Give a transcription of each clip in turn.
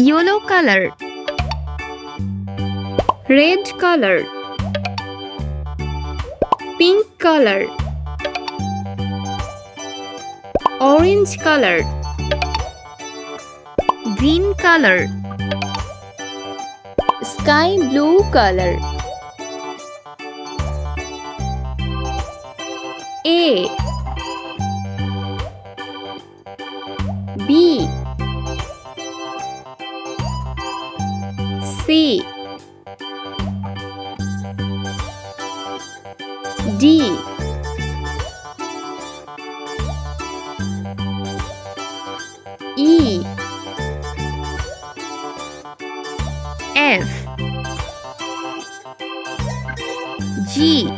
yellow color, red color, pink color, orange color, green color, sky blue color. A, B, C, D, E, F, G,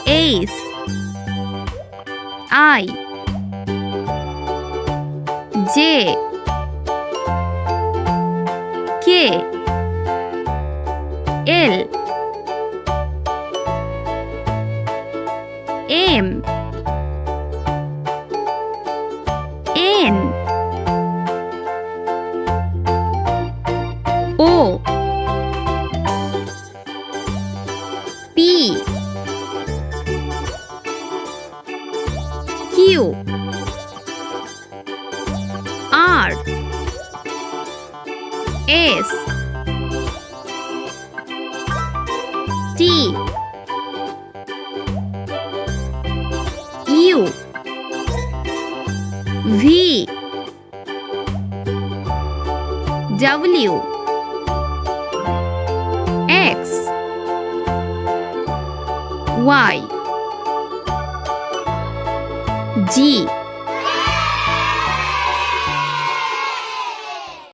H, I, J, K, L, M, N, O, P, Q, R, S, T, U, V, W, X, Y, G.